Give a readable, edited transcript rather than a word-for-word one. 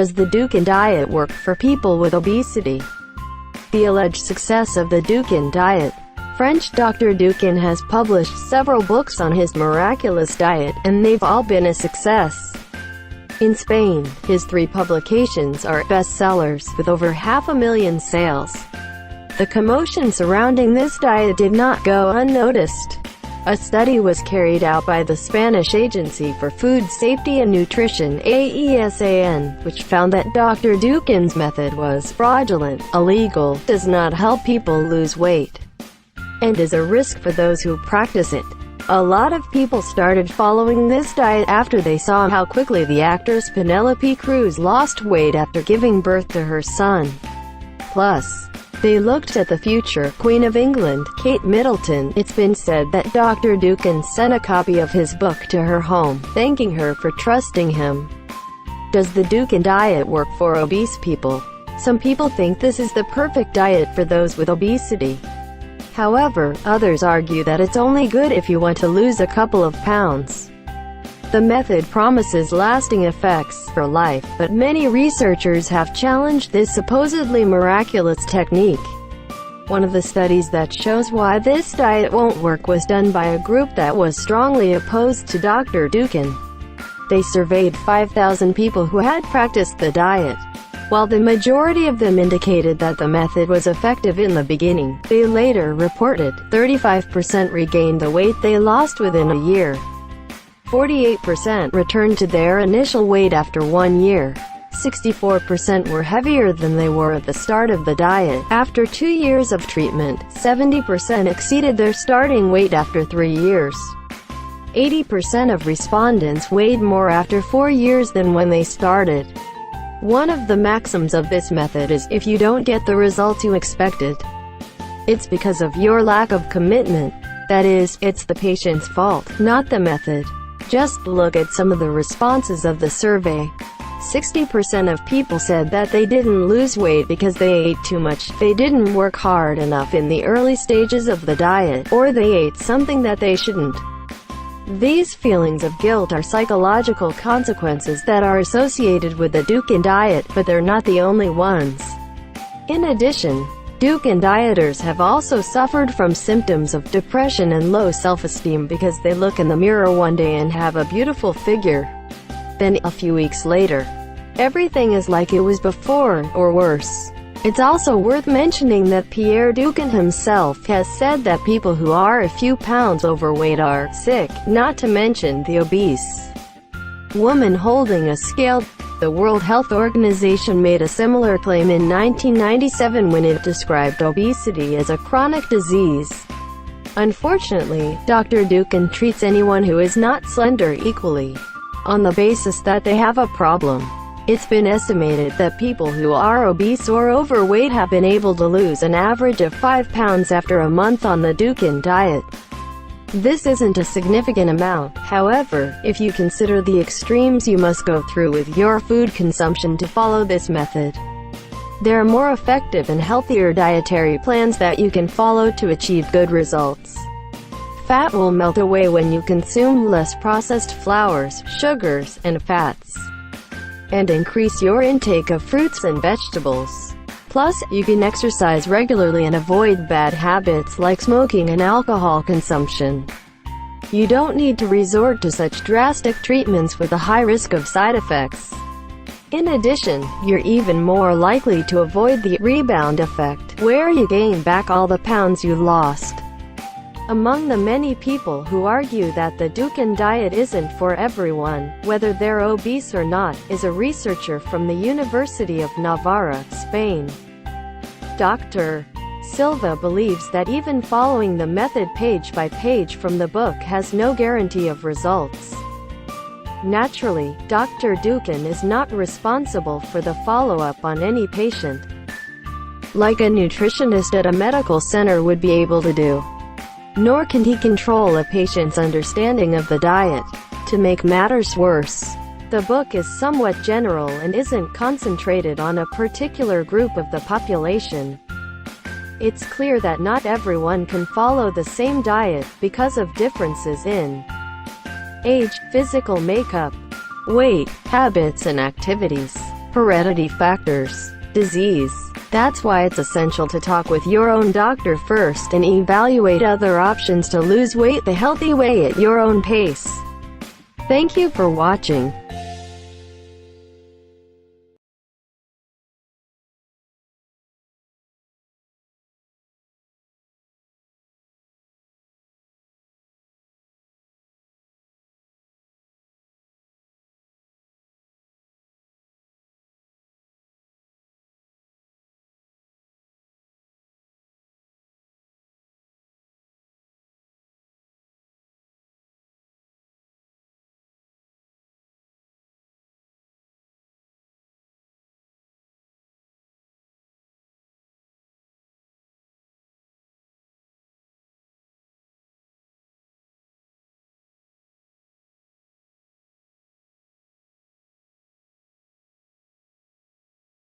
Does the Dukan diet work for people with obesity? The alleged success of the Dukan diet. French Dr. Dukan has published several books on his miraculous diet, and they've all been a success. In Spain, his 3 publications are bestsellers, with over 500,000 sales. The commotion surrounding this diet did not go unnoticed. A study was carried out by the Spanish Agency for Food Safety and Nutrition (AESAN), which found that Dr. Dukan's method was fraudulent, illegal, does not help people lose weight, and is a risk for those who practice it. A lot of people started following this diet after they saw how quickly the actress Penelope Cruz lost weight after giving birth to her son. Plus, they looked at the future Queen of England, Kate Middleton. It's been said that Dr. Dukan sent a copy of his book to her home, thanking her for trusting him. Does the Dukan diet work for obese people? Some people think this is the perfect diet for those with obesity. However, others argue that it's only good if you want to lose a couple of pounds. The method promises lasting effects for life, but many researchers have challenged this supposedly miraculous technique. One of the studies that shows why this diet won't work was done by a group that was strongly opposed to Dr. Dukan. They surveyed 5,000 people who had practiced the diet. While the majority of them indicated that the method was effective in the beginning, they later reported 35% regained the weight they lost within a year. 48% returned to their initial weight after 1 year. 64% were heavier than they were at the start of the diet. After 2 years of treatment, 70% exceeded their starting weight after 3 years. 80% of respondents weighed more after 4 years than when they started. One of the maxims of this method is, if you don't get the results you expected, it's because of your lack of commitment. That is, it's the patient's fault, not the method. Just look at some of the responses of the survey. 60% of people said that they didn't lose weight because they ate too much, they didn't work hard enough in the early stages of the diet, or they ate something that they shouldn't. These feelings of guilt are psychological consequences that are associated with the Dukan diet, but they're not the only ones. In addition, Dukan dieters have also suffered from symptoms of depression and low self-esteem because they look in the mirror one day and have a beautiful figure. Then, a few weeks later, everything is like it was before, or worse. It's also worth mentioning that Pierre Dukan himself has said that people who are a few pounds overweight are sick, not to mention the obese woman holding a scale. The World Health Organization made a similar claim in 1997 when it described obesity as a chronic disease. Unfortunately, Dr. Dukan treats anyone who is not slender equally, on the basis that they have a problem. It's been estimated that people who are obese or overweight have been able to lose an average of 5 pounds after a month on the Dukan diet. This isn't a significant amount, however, if you consider the extremes you must go through with your food consumption to follow this method. There are more effective and healthier dietary plans that you can follow to achieve good results. Fat will melt away when you consume less processed flours, sugars, and fats, and increase your intake of fruits and vegetables. Plus, you can exercise regularly and avoid bad habits like smoking and alcohol consumption. You don't need to resort to such drastic treatments with a high risk of side effects. In addition, you're even more likely to avoid the rebound effect, where you gain back all the pounds you lost. Among the many people who argue that the Dukan diet isn't for everyone, whether they're obese or not, is a researcher from the University of Navarra, Spain. Dr. Silva believes that even following the method page by page from the book has no guarantee of results. Naturally, Dr. Dukan is not responsible for the follow-up on any patient, like a nutritionist at a medical center would be able to do. Nor can he control a patient's understanding of the diet. To make matters worse, the book is somewhat general and isn't concentrated on a particular group of the population. It's clear that not everyone can follow the same diet, because of differences in age, physical makeup, weight, habits and activities. heredity factors, disease. That's why it's essential to talk with your own doctor first and evaluate other options to lose weight the healthy way at your own pace. Thank you for watching.